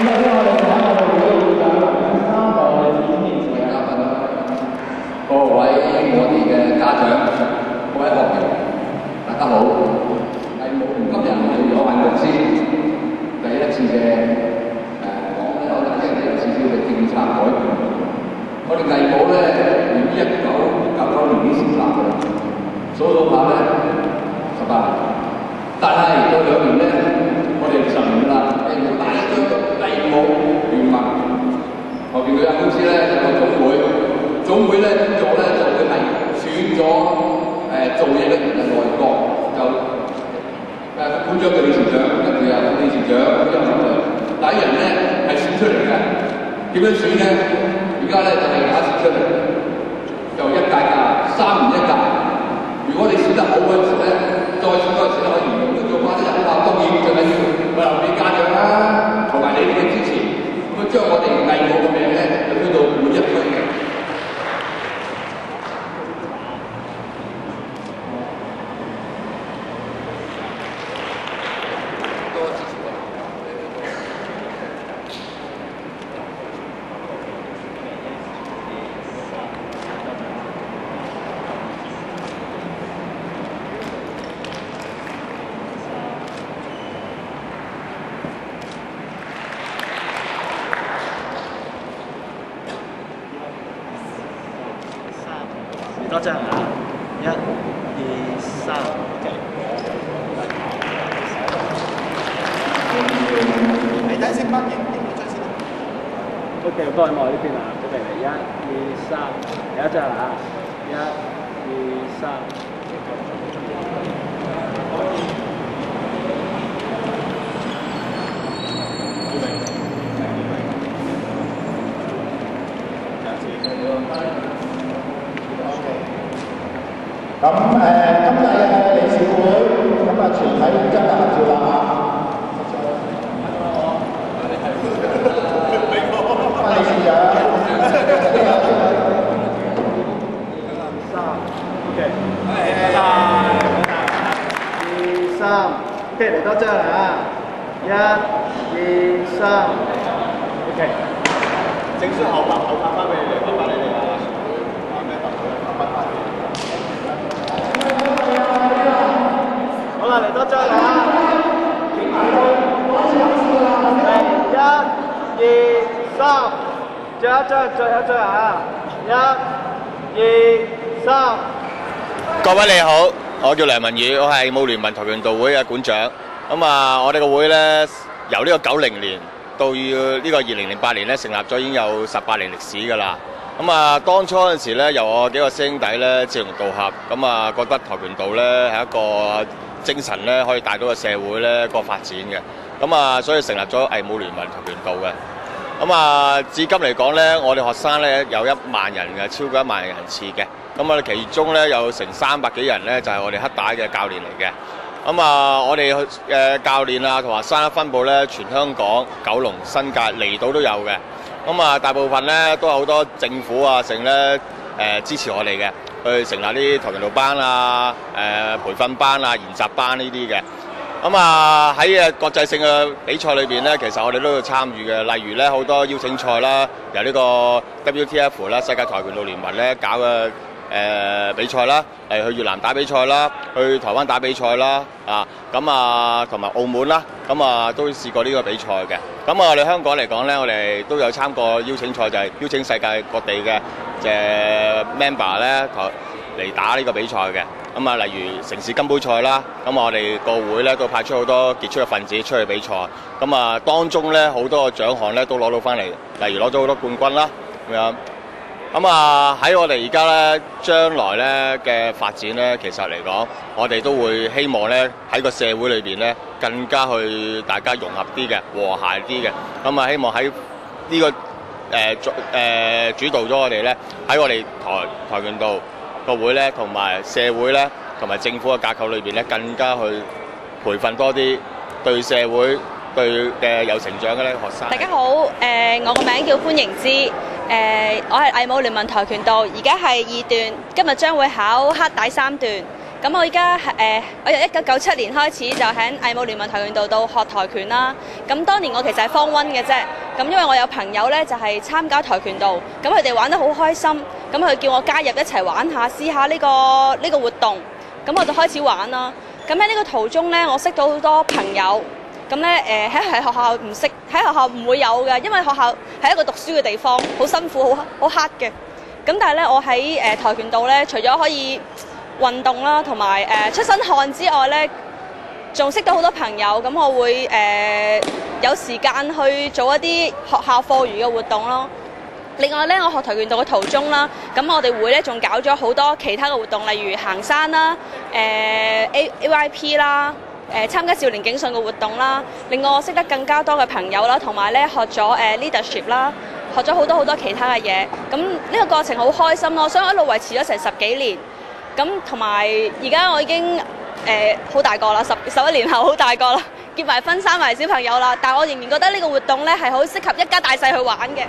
各位我哋嘅家長、各位學員，大家好。藝武聯今日係有限公司第一次嘅講咧，我覺得有少少嘅政策改變。我哋藝武咧喺1999年已經成立㗎啦，數到下咧18年，但係到2年咧，我哋10年啦，我哋打一張藝武聯盟後邊嗰間公司咧有個總會。總會咧點做咧就會係選咗做嘢嘅人嘅內閣，就會長嘅理事長，跟住啊副理事長、副理事長，第一人咧係選出嚟嘅。點樣選咧？而家咧就係假設出嚟，就1屆㗎，3年1屆。如果你選得好嗰陣時咧，再選嗰陣時咧可以沿用呢做法咧，當然最緊要我留俾家長啦，同埋你哋嘅支持，咁將我哋藝武嘅名咧就推到每一區嘅。多張啊！1、2、3，你睇先，影張先。OK， 過去望呢邊啊，準備嚟1、2、3，有一張啦，1、2、3。咁今日嘅理事會咁全體今日合照啦理事長OK， 1、2、3，OK， 嚟多張啦，1、2、3，OK。整書後拍翻俾你哋，拍翻你哋啊！好啦，嚟多張啦！1、2、3，最後一張啊！1、2、3。各位你好，我叫梁文宇，我係武聯盟跆拳道會嘅館長。我哋個會咧，由呢個90年到呢個2008年咧成立咗，已經有18年歷史㗎啦。當初嗰陣時咧，由我幾個師兄弟咧志同道合，覺得跆拳道咧係一個精神咧可以帶到個社會咧個發展嘅，所以成立咗藝武聯盟跆拳道嘅。至今嚟講咧，我哋學生咧有1萬人嘅，超過1萬人次嘅。其中咧有成300幾人咧就係我哋黑帶嘅教練嚟嘅。我哋教練啊同埋山一分佈咧，全香港、九龍、新界、離島都有嘅。大部分咧都有好多政府啊，成咧支持我哋嘅，去成立啲跆拳道班啊、培訓班啊、研習班呢啲嘅。喺國際性嘅比賽裏邊咧，其實我哋都要參與嘅。例如咧好多邀請賽啦，由呢個 WTF 啦，世界跆拳道聯盟咧搞嘅比賽啦，去越南打比賽啦，去台灣打比賽啦，同埋澳門啦，都試過呢個比賽嘅。我哋香港嚟講咧，我哋都有參過邀請賽，就係邀請世界各地嘅member 咧嚟打呢個比賽嘅。例如城市金杯賽啦，我哋個會咧都派出好多傑出嘅分子出去比賽。當中咧好多個獎項咧都攞到翻嚟，例如攞咗好多冠軍啦咁樣。喺我哋而家咧，將來咧嘅發展咧，其實嚟講，我哋都會希望咧喺個社會裏邊咧，更加去大家融合啲嘅、和諧啲嘅。希望喺呢個主導咗我哋咧，喺我哋跆拳道個會咧，同埋社會咧，同埋政府嘅架構裏邊咧，更加去培訓多啲對社會對有成長嘅咧學生。大家好，我個名叫潘盈芝。我係藝武聯盟跆拳道，而家係2段，今日將會考黑帶3段。咁我依家我由1997年開始就喺藝武聯盟跆拳道度學跆拳啦。咁當年我其實係Form 1嘅啫。咁因為我有朋友咧就係參加跆拳道，咁佢哋玩得好開心，咁佢叫我加入一齊玩下，試下呢個活動。咁我就開始玩啦。咁喺呢個途中咧，我識到好多朋友。咁咧喺學校唔識，喺學校唔會有嘅，因為學校係一個讀書嘅地方，好辛苦，好黑嘅。咁但係咧，我喺跆拳道咧，除咗可以運動啦，同埋出身汗之外咧，仲識到好多朋友。咁我會有時間去做一啲學校課餘嘅活動咯。另外咧，我學跆拳道嘅途中啦，咁我哋會咧仲搞咗好多其他嘅活動，例如行山啦、AYP 啦、參加少年警訊嘅活動啦。令我識得更加多嘅朋友啦，同埋咧學咗leadership 啦。學咗好多其他嘅嘢，咁呢個過程好開心咯，所以我一路維持咗成10幾年。咁同埋而家我已經好大個啦，11年後好大個啦，結埋婚生埋小朋友啦，但係我仍然覺得呢個活動咧係好適合一家大細去玩嘅。